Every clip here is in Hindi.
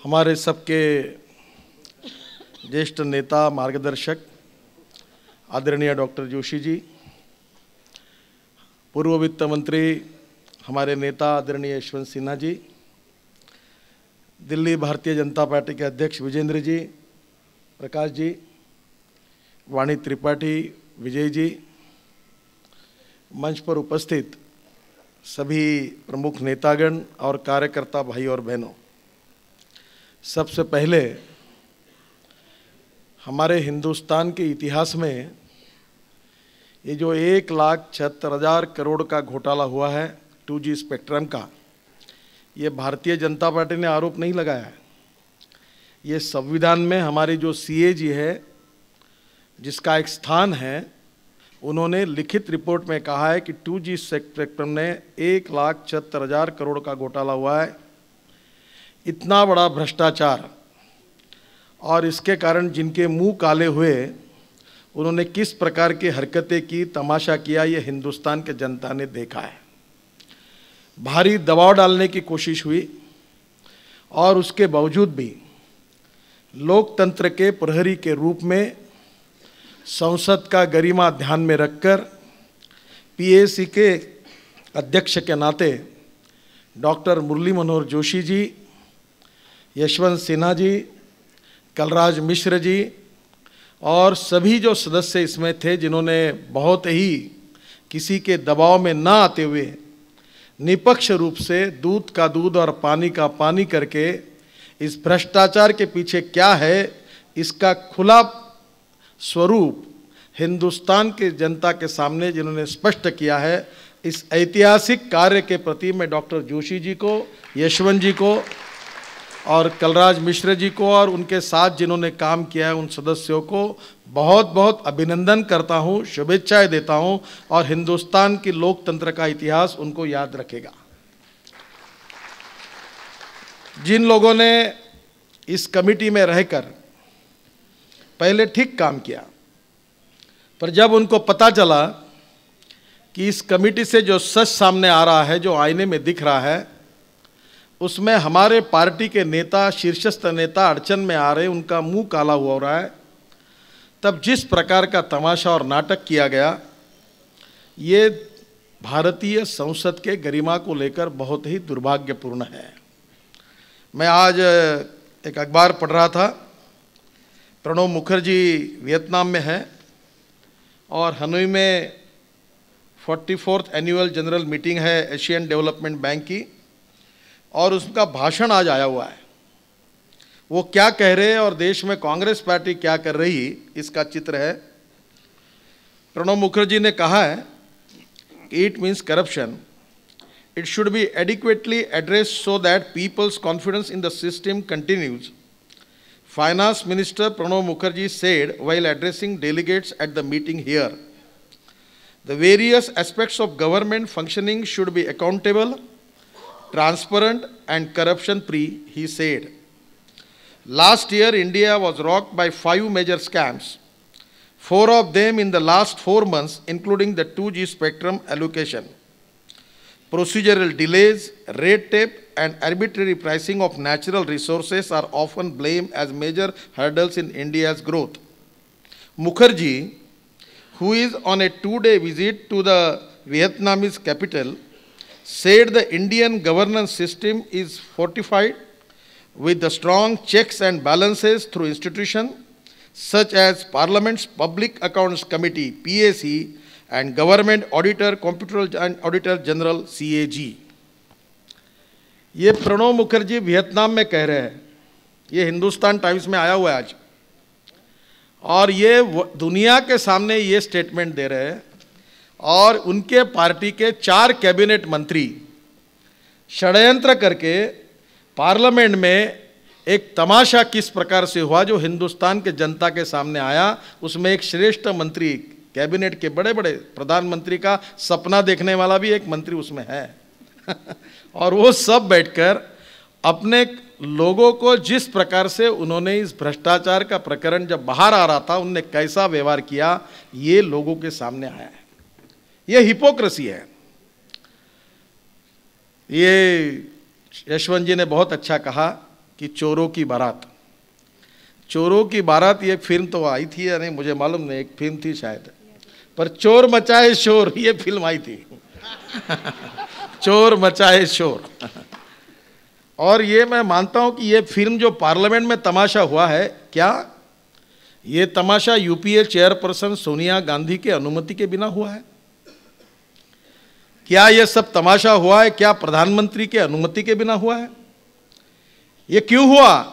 हमारे सबके ज्येष्ठ नेता मार्गदर्शक आदरणीय डॉक्टर जोशी जी, पूर्व वित्त मंत्री हमारे नेता आदरणीय यशवंत सिन्हा जी, दिल्ली भारतीय जनता पार्टी के अध्यक्ष विजेंद्र जी, प्रकाश जी, वाणी त्रिपाठी, विजय जी, मंच पर उपस्थित सभी प्रमुख नेतागण और कार्यकर्ता भाई और बहनों, सबसे पहले हमारे हिंदुस्तान के इतिहास में ये जो 1,76,000 करोड़ का घोटाला हुआ है 2G स्पेक्ट्रम का, ये भारतीय जनता पार्टी ने आरोप नहीं लगाया है। ये संविधान में हमारी जो CAG है, जिसका एक स्थान है, उन्होंने लिखित रिपोर्ट में कहा है कि 2G स्पेक्ट्रम ने 1,76,000 करोड़ का घोटाला हुआ है। इतना बड़ा भ्रष्टाचार और इसके कारण जिनके मुंह काले हुए, उन्होंने किस प्रकार की हरकतें की, तमाशा किया, ये हिंदुस्तान के जनता ने देखा है। भारी दबाव डालने की कोशिश हुई और उसके बावजूद भी लोकतंत्र के प्रहरी के रूप में संसद का गरिमा ध्यान में रखकर PAC के अध्यक्ष के नाते डॉक्टर मुरली मनोहर जोशी जी, यशवंत सिन्हा जी, कलराज मिश्र जी और सभी जो सदस्य इसमें थे, जिन्होंने बहुत ही किसी के दबाव में ना आते हुए निष्पक्ष रूप से दूध का दूध और पानी का पानी करके इस भ्रष्टाचार के पीछे क्या है, इसका खुला स्वरूप हिंदुस्तान के जनता के सामने जिन्होंने स्पष्ट किया है, इस ऐतिहासिक कार्य के प्रति मैं डॉक्टर जोशी जी को, यशवंत जी को और कलराज मिश्र जी को और उनके साथ जिन्होंने काम किया है उन सदस्यों को बहुत बहुत अभिनंदन करता हूं, शुभेच्छाएं देता हूं और हिंदुस्तान की लोकतंत्र का इतिहास उनको याद रखेगा। जिन लोगों ने इस कमेटी में रहकर पहले ठीक काम किया, पर जब उनको पता चला कि इस कमेटी से जो सच सामने आ रहा है, जो आईने में दिख रहा है, उसमें हमारे पार्टी के नेता, शीर्षस्थ नेता अड़चन में आ रहे, उनका मुंह काला हुआ हो रहा है, तब जिस प्रकार का तमाशा और नाटक किया गया, ये भारतीय संसद के गरिमा को लेकर बहुत ही दुर्भाग्यपूर्ण है। मैं आज एक अखबार पढ़ रहा था, प्रणब मुखर्जी वियतनाम में है और हनोई में 44th एनुअल जनरल मीटिंग है एशियन डेवलपमेंट बैंक की, और उसका भाषण आज आया हुआ है। वो क्या कह रहे हैं और देश में कांग्रेस पार्टी क्या कर रही, इसका चित्र है। प्रणब मुखर्जी ने कहा है कि it means corruption, it should be adequately addressed so that people's confidence in the system continues. Finance Minister Pranab Mukherjee said while addressing delegates at the meeting here, the various aspects of government functioning should be accountable, transparent and corruption-free, he said. Last year, India was rocked by 5 major scams, 4 of them in the last 4 months, including the 2G spectrum allocation. Procedural delays, red tape, and arbitrary pricing of natural resources are often blamed as major hurdles in India's growth. Mukherjee, who is on a 2-day visit to the Vietnamese capital, said the Indian governance system is fortified with the strong checks and balances through institutions such as Parliament's Public Accounts Committee, PAC, and Government Auditor, Comptroller and Auditor General, CAG. ये प्रणब मुखर्जी वियतनाम में कह रहे हैं, ये हिंदुस्तान टाइम्स में आया हुआ है आज, और ये दुनिया के सामने ये स्टेटमेंट दे रहे हैं, और उनके पार्टी के 4 कैबिनेट मंत्री षड्यंत्र करके पार्लियामेंट में एक तमाशा किस प्रकार से हुआ जो हिंदुस्तान के जनता के सामने आया। उसमें एक श्रेष्ठ मंत्री, कैबिनेट के बड़े बड़े प्रधानमंत्री का सपना देखने वाला भी एक मंत्री उसमें है और वो सब बैठकर अपने लोगों को जिस प्रकार से उन्होंने इस भ्रष्टाचार का प्रकरण जब बाहर आ रहा था, उनने कैसा व्यवहार किया, ये लोगों के सामने आया है। ये हिपोक्रेसी है। ये यशवंत जी ने बहुत अच्छा कहा कि चोरों की बारात। चोरों की बारात ये फिल्म तो आई थी या नहीं मुझे मालूम नहीं, एक फिल्म थी शायद, पर चोर मचाए शोर ये फिल्म आई थी। चोर मचाए शोर। और ये मैं मानता हूं कि ये फिल्म जो पार्लियामेंट में तमाशा हुआ है, क्या ये तमाशा यूपीए चेयरपर्सन सोनिया गांधी के अनुमति के बिना हुआ है? क्या ये सब तमाशा हुआ है क्या प्रधानमंत्री के अनुमति के बिना हुआ है? ये क्यों हुआ?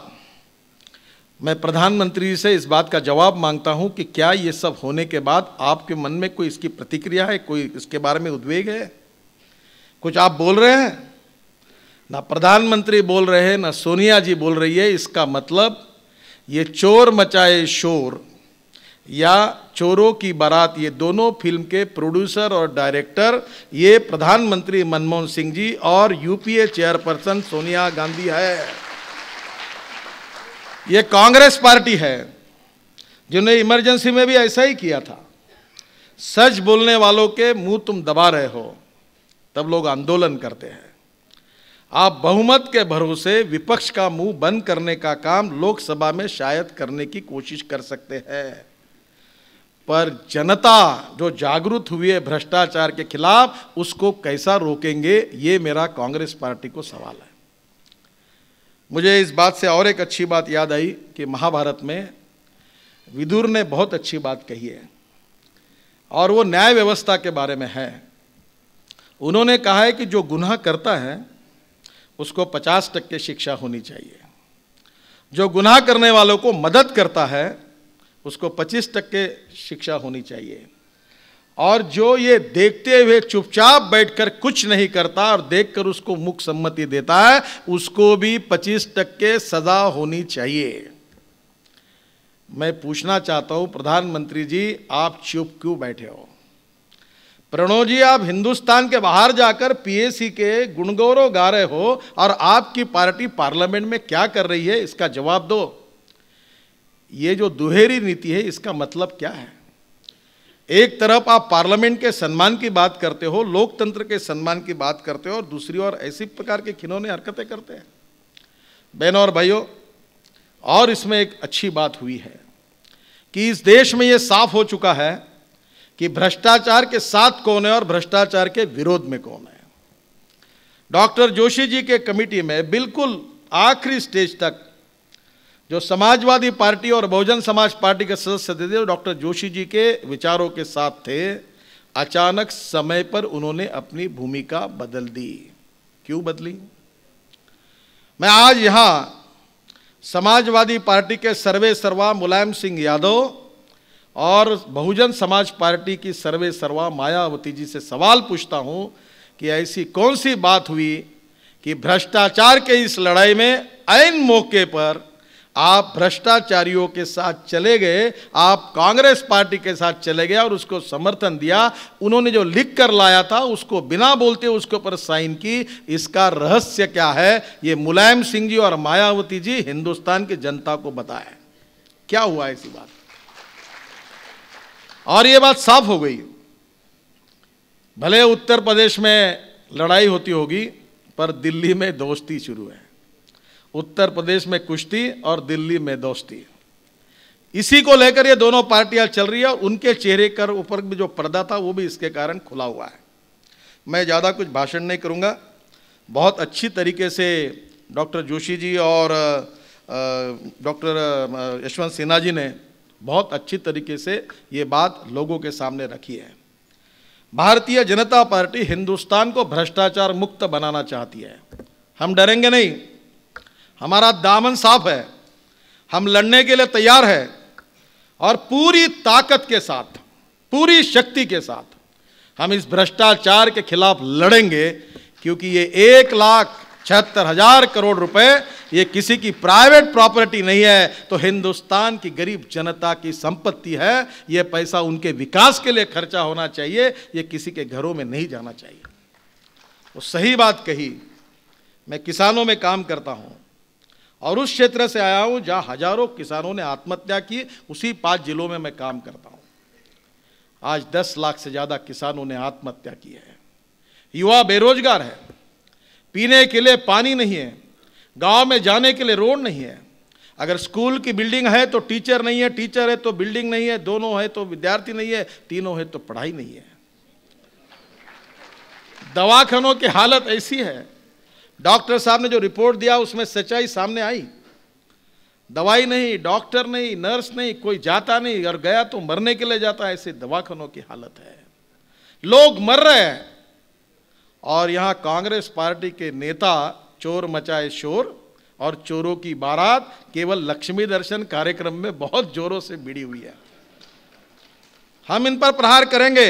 मैं प्रधानमंत्री से इस बात का जवाब मांगता हूं कि क्या ये सब होने के बाद आपके मन में कोई इसकी प्रतिक्रिया है, कोई इसके बारे में उद्वेग है? कुछ आप बोल रहे हैं? ना प्रधानमंत्री बोल रहे हैं, ना सोनिया जी बोल रही है। इसका मतलब ये चोर मचाए शोर या चोरों की बारात, ये दोनों फिल्म के प्रोड्यूसर और डायरेक्टर ये प्रधानमंत्री मनमोहन सिंह जी और यूपीए चेयरपर्सन सोनिया गांधी है। ये कांग्रेस पार्टी है जिन्होंने इमरजेंसी में भी ऐसा ही किया था। सच बोलने वालों के मुंह तुम दबा रहे हो, तब लोग आंदोलन करते हैं। आप बहुमत के भरोसे विपक्ष का मुंह बंद करने का काम लोकसभा में शायद करने की कोशिश कर सकते हैं, पर जनता जो जागरूक हुई है भ्रष्टाचार के खिलाफ, उसको कैसा रोकेंगे, ये मेरा कांग्रेस पार्टी को सवाल है। मुझे इस बात से और एक अच्छी बात याद आई कि महाभारत में विदुर ने बहुत अच्छी बात कही है, और वो न्याय व्यवस्था के बारे में है। उन्होंने कहा है कि जो गुनाह करता है उसको 50% शिक्षा होनी चाहिए, जो गुनाह करने वालों को मदद करता है उसको 25% शिक्षा होनी चाहिए, और जो ये देखते हुए चुपचाप बैठकर कुछ नहीं करता और देखकर उसको मुख सम्मति देता है उसको भी 25% सजा होनी चाहिए। मैं पूछना चाहता हूं प्रधानमंत्री जी, आप चुप क्यों बैठे हो? प्रणव जी, आप हिंदुस्तान के बाहर जाकर पीएसी के गुणगौरव गा रहे हो और आपकी पार्टी पार्लियामेंट में क्या कर रही है, इसका जवाब दो। ये जो दुहेरी नीति है इसका मतलब क्या है? एक तरफ आप पार्लियामेंट के सम्मान की बात करते हो, लोकतंत्र के सम्मान की बात करते हो, और दूसरी ओर ऐसी प्रकार के खिलौने हरकतें करते हैं। बहनों और भाइयों, और इसमें एक अच्छी बात हुई है कि इस देश में यह साफ हो चुका है कि भ्रष्टाचार के साथ कौन है और भ्रष्टाचार के विरोध में कौन है। डॉक्टर जोशी जी के कमेटी में बिल्कुल आखिरी स्टेज तक जो समाजवादी पार्टी और बहुजन समाज पार्टी के सदस्य थे, वो डॉक्टर जोशी जी के विचारों के साथ थे। अचानक समय पर उन्होंने अपनी भूमिका बदल दी। क्यों बदली? मैं आज यहां समाजवादी पार्टी के सर्वे सर्वा मुलायम सिंह यादव और बहुजन समाज पार्टी की सर्वे सर्वा मायावती जी से सवाल पूछता हूं कि ऐसी कौन सी बात हुई कि भ्रष्टाचार के इस लड़ाई में ऐन मौके पर आप भ्रष्टाचारियों के साथ चले गए, आप कांग्रेस पार्टी के साथ चले गए और उसको समर्थन दिया। उन्होंने जो लिख कर लाया था उसको बिना बोलते उसके ऊपर साइन की। इसका रहस्य क्या है, ये मुलायम सिंह जी और मायावती जी हिंदुस्तान की जनता को बताएं। क्या हुआ ऐसी बात? और ये बात साफ हो गई। भले उत्तर प्रदेश में लड़ाई होती होगी, पर दिल्ली में दोस्ती शुरू है। उत्तर प्रदेश में कुश्ती और दिल्ली में दोस्ती, इसी को लेकर ये दोनों पार्टियां चल रही है। और उनके चेहरे कर ऊपर भी जो पर्दा था वो भी इसके कारण खुला हुआ है। मैं ज़्यादा कुछ भाषण नहीं करूंगा। बहुत अच्छी तरीके से डॉक्टर जोशी जी और डॉक्टर यशवंत सिन्हा जी ने बहुत अच्छी तरीके से ये बात लोगों के सामने रखी है। भारतीय जनता पार्टी हिंदुस्तान को भ्रष्टाचार मुक्त बनाना चाहती है। हम डरेंगे नहीं, हमारा दामन साफ है, हम लड़ने के लिए तैयार है और पूरी ताकत के साथ, पूरी शक्ति के साथ हम इस भ्रष्टाचार के खिलाफ लड़ेंगे, क्योंकि ये 1,76,000 करोड़ रुपए ये किसी की प्राइवेट प्रॉपर्टी नहीं है, तो हिंदुस्तान की गरीब जनता की संपत्ति है। ये पैसा उनके विकास के लिए खर्चा होना चाहिए, ये किसी के घरों में नहीं जाना चाहिए। वो सही बात कही। मैं किसानों में काम करता हूं और उस क्षेत्र से आया हूं जहां हजारों किसानों ने आत्महत्या की। उसी 5 जिलों में मैं काम करता हूं। आज 10 लाख से ज्यादा किसानों ने आत्महत्या की है। युवा बेरोजगार है, पीने के लिए पानी नहीं है, गांव में जाने के लिए रोड नहीं है। अगर स्कूल की बिल्डिंग है तो टीचर नहीं है, टीचर है तो बिल्डिंग नहीं है, दोनों है तो विद्यार्थी नहीं है, तीनों है तो पढ़ाई नहीं है। दवाखानों की हालत ऐसी है, डॉक्टर साहब ने जो रिपोर्ट दिया उसमें सच्चाई सामने आई। दवाई नहीं, डॉक्टर नहीं, नर्स नहीं, कोई जाता नहीं, और गया तो मरने के लिए जाता है। ऐसे दवाखानों की हालत है, लोग मर रहे हैं। और यहां कांग्रेस पार्टी के नेता चोर मचाए शोर, और चोरों की बारात केवल लक्ष्मी दर्शन कार्यक्रम में बहुत जोरों से भिड़ी हुई है। हम इन पर प्रहार करेंगे।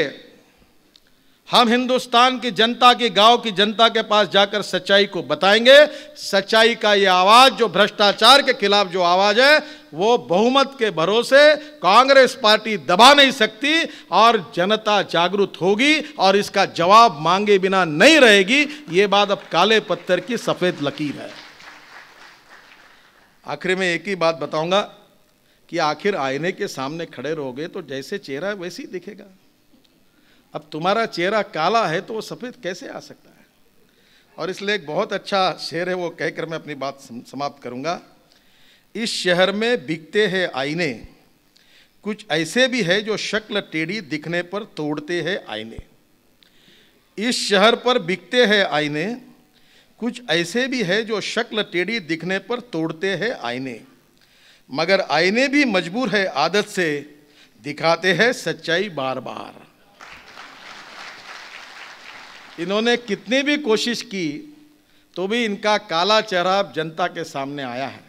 हम हिंदुस्तान की जनता की, गांव की जनता के पास जाकर सच्चाई को बताएंगे। सच्चाई का ये आवाज, जो भ्रष्टाचार के खिलाफ जो आवाज है, वो बहुमत के भरोसे कांग्रेस पार्टी दबा नहीं सकती, और जनता जागरूक होगी और इसका जवाब मांगे बिना नहीं रहेगी। ये बात अब काले पत्थर की सफेद लकीर है। आखिर में एक ही बात बताऊंगा कि आखिर आईने के सामने खड़े रहोगे तो जैसे चेहरा है वैसे ही दिखेगा। अब तुम्हारा चेहरा काला है तो वो सफ़ेद कैसे आ सकता है? और इसलिए एक बहुत अच्छा शेर है, वो कहकर मैं अपनी बात समाप्त करूंगा। इस शहर में बिकते हैं आईने, कुछ ऐसे भी है जो शक्ल टेढ़ी दिखने पर तोड़ते हैं आईने। इस शहर पर बिकते हैं आईने, कुछ ऐसे भी है जो शक्ल टेढ़ी दिखने पर तोड़ते हैं आईने, मगर आईने भी मजबूर है आदत से, दिखाते हैं सच्चाई बार बार। इन्होंने कितनी भी कोशिश की तो भी इनका काला चेहरा जनता के सामने आया है।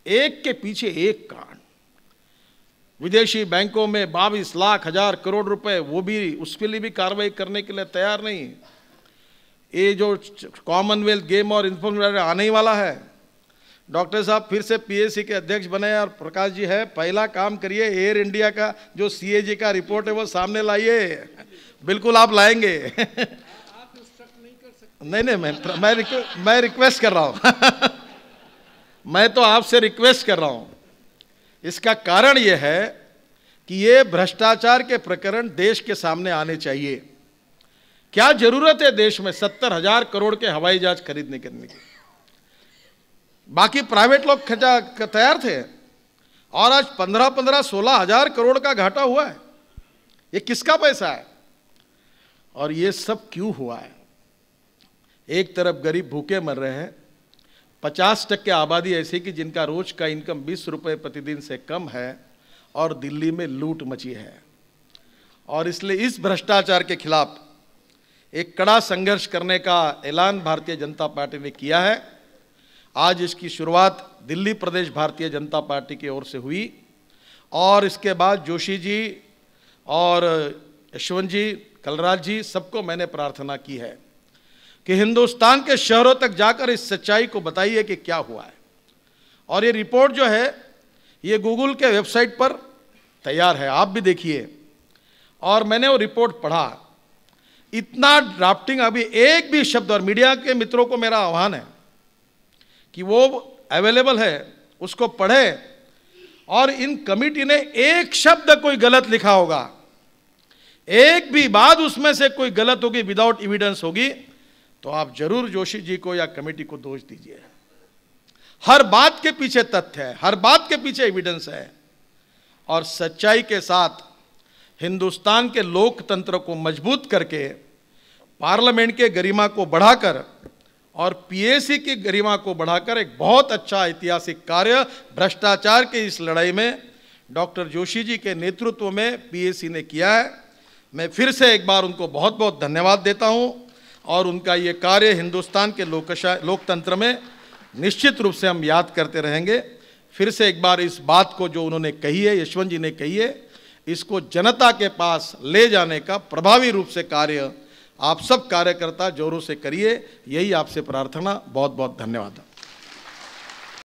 एक के पीछे एक कांड, विदेशी बैंकों में 22 लाख हजार करोड़ रुपए, वो भी उसके लिए भी कार्रवाई करने के लिए तैयार नहीं। ये जो कॉमनवेल्थ गेम और इंफॉर्मेशन आने ही वाला है, डॉक्टर साहब फिर से पीएससी के अध्यक्ष बने और प्रकाश जी है, पहला काम करिए एयर इंडिया का जो सीएजी का रिपोर्ट है वो सामने लाइए। बिल्कुल आप लाएंगे। नहीं, मैं रिक्वेस्ट कर रहा हूँ। मैं तो आपसे रिक्वेस्ट कर रहा हूँ। इसका कारण यह है कि ये भ्रष्टाचार के प्रकरण देश के सामने आने चाहिए। क्या जरूरत है देश में 70,000 करोड़ के हवाई जहाज खरीदने करने की? बाकी प्राइवेट लोग तैयार थे, और आज 15-16 हजार करोड़ का घाटा हुआ है। ये किसका पैसा है? और ये सब क्यों हुआ है? एक तरफ गरीब भूखे मर रहे हैं, 50% आबादी ऐसी कि जिनका रोज का इनकम 20 रुपये प्रतिदिन से कम है, और दिल्ली में लूट मची है। और इसलिए इस भ्रष्टाचार के खिलाफ एक कड़ा संघर्ष करने का ऐलान भारतीय जनता पार्टी ने किया है। आज इसकी शुरुआत दिल्ली प्रदेश भारतीय जनता पार्टी की ओर से हुई, और इसके बाद जोशी जी और यशवंत जी, कलराज जी, सबको मैंने प्रार्थना की है कि हिंदुस्तान के शहरों तक जाकर इस सच्चाई को बताइए कि क्या हुआ है। और ये रिपोर्ट जो है ये गूगल के वेबसाइट पर तैयार है, आप भी देखिए। और मैंने वो रिपोर्ट पढ़ा, इतना ड्राफ्टिंग, अभी एक भी शब्द, और मीडिया के मित्रों को मेरा आह्वान है कि वो अवेलेबल है, उसको पढ़े। और इन कमिटी ने एक शब्द कोई गलत लिखा होगा, एक भी बात उसमें से कोई गलत होगी, विदाउट एविडेंस होगी, तो आप जरूर जोशी जी को या कमेटी को दोष दीजिए। हर बात के पीछे तथ्य है, हर बात के पीछे एविडेंस है। और सच्चाई के साथ हिंदुस्तान के लोकतंत्र को मजबूत करके, पार्लियामेंट के गरिमा को बढ़ाकर और पीएससी की गरिमा को बढ़ाकर एक बहुत अच्छा ऐतिहासिक कार्य भ्रष्टाचार के इस लड़ाई में डॉक्टर जोशी जी के नेतृत्व में पीएससी ने किया है। मैं फिर से एक बार उनको बहुत बहुत धन्यवाद देता हूं, और उनका ये कार्य हिंदुस्तान के लोकतंत्र में निश्चित रूप से हम याद करते रहेंगे। फिर से एक बार इस बात को जो उन्होंने कही है, यशवंत जी ने कही है, इसको जनता के पास ले जाने का प्रभावी रूप से कार्य आप सब कार्यकर्ता जोरों से करिए, यही आपसे प्रार्थना। बहुत बहुत धन्यवाद।